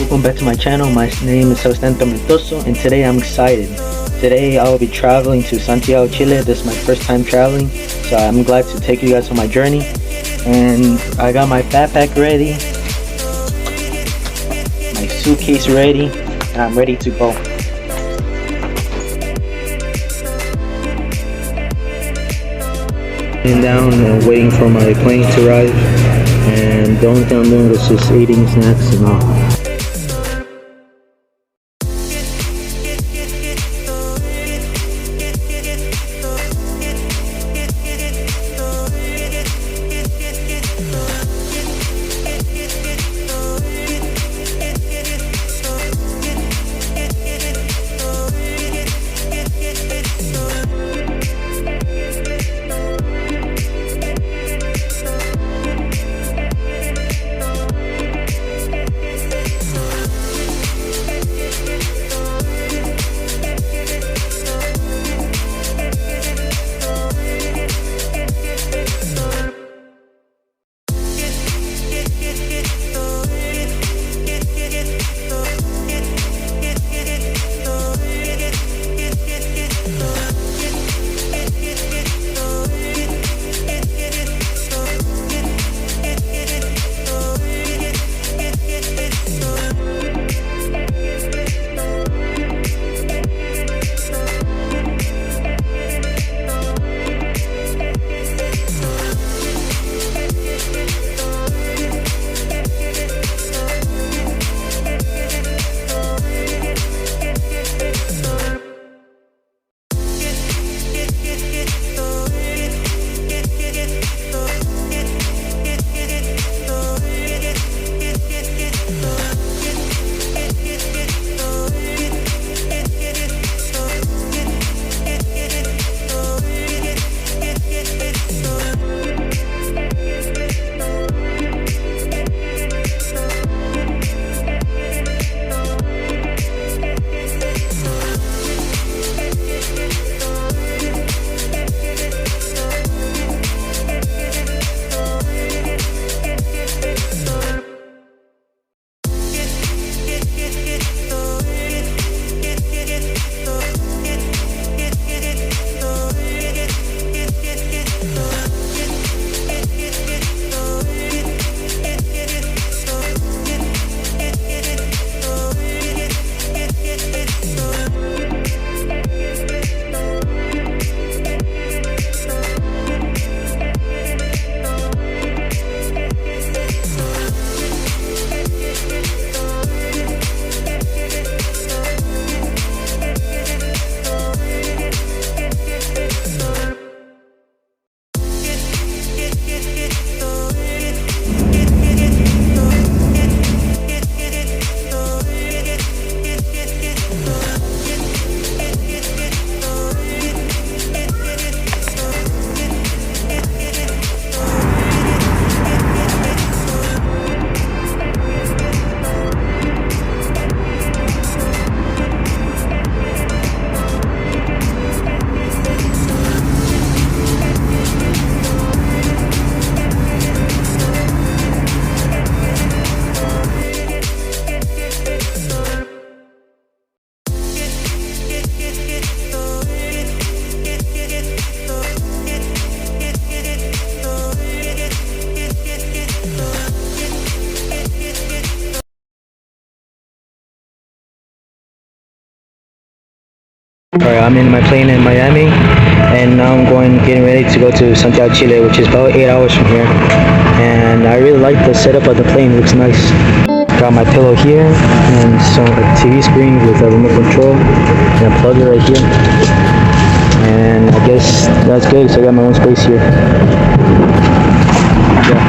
Welcome back to my channel. My name is Santiago, and today I'm excited. Today I will be traveling to Santiago, Chile. This is my first time traveling, so I'm glad to take you guys on my journey. And I got my backpack ready, my suitcase ready, and I'm ready to go. Sitting down and waiting for my plane to arrive, and the only thing I'm doing is just eating snacks and all. Alright, I'm in my plane in Miami, and now I'm getting ready to go to Santiago, Chile, which is about 8 hours from here. And I really like the setup of the plane. It looks nice. Got my pillow here, and some TV screen with a remote control, and a plug right here. And I guess that's good, so I got my own space here. Yeah,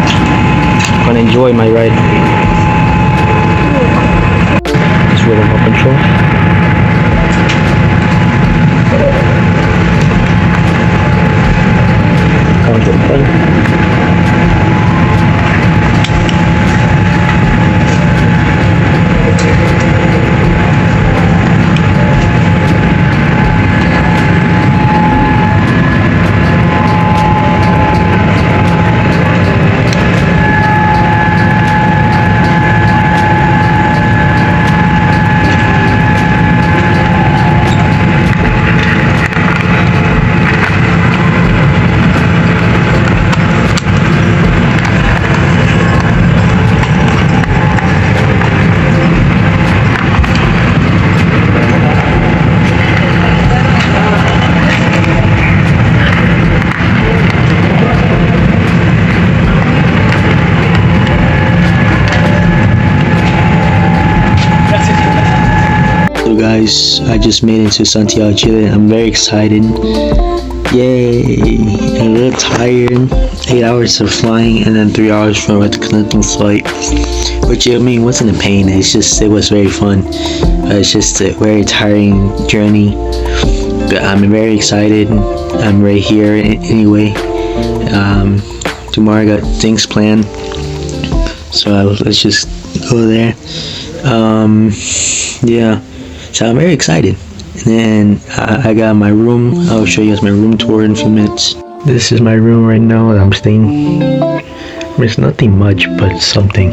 gonna enjoy my ride. Just with remote control. guys, I just made it to Santiago, Chile. I'm very excited. Yay! I'm a little tired. 8 hours of flying and then 3 hours from a connecting flight. Which, I mean, wasn't a pain. It was very fun. It's just a very tiring journey. But I'm very excited. I'm right here anyway. Tomorrow I got things planned. So let's just go there. Yeah. So I'm very excited. And then I got my room. I'll show you guys my room tour in a few minutes. This is my room right now that I'm staying. It's nothing much, but something.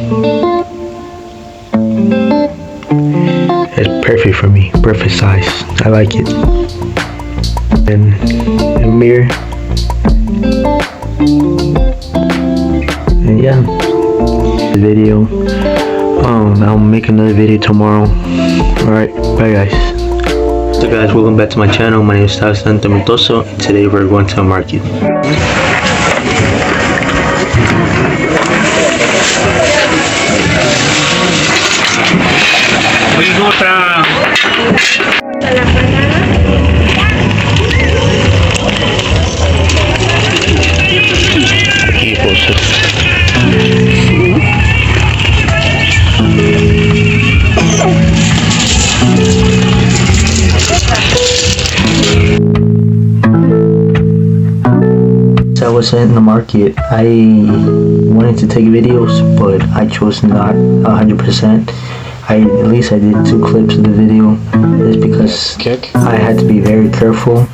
It's perfect for me. Perfect size. I like it. And a mirror. And yeah. The video. I'll make another video tomorrow. Alright, bye guys. So guys, welcome back to my channel. My name is Santiago, and today we're going to a market. I was in the market. I wanted to take videos, but I chose not 100%. At least I did 2 clips of the video. It's because I had to be very careful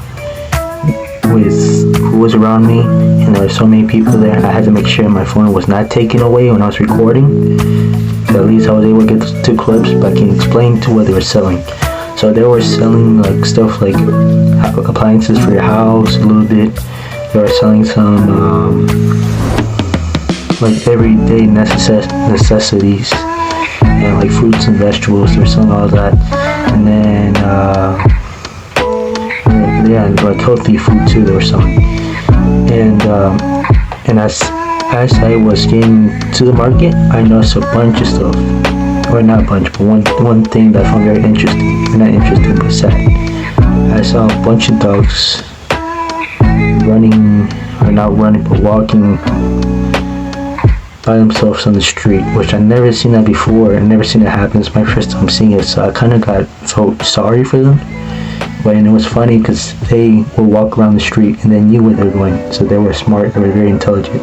with who was around me, and there were so many people there. I had to make sure my phone was not taken away when I was recording. So at least I was able to get 2 clips, but I can explain to what they were selling. So they were selling like stuff like appliances for your house, a little bit. They were selling some like everyday necessities and like fruits and vegetables. They were selling all that, and then yeah, like healthy food too. They were selling, and as I was getting to the market, I noticed a bunch of stuff, or not a bunch, but one thing that I found very interesting. Not interesting, but sad. I saw a bunch of dogs running, or not running, but walking by themselves on the street, which I've never seen that before. I've never seen it happen. It's my first time seeing it, so I kind of felt sorry for them. But and it was funny because they would walk around the street and they knew where they were going, so they were smart. They were very intelligent.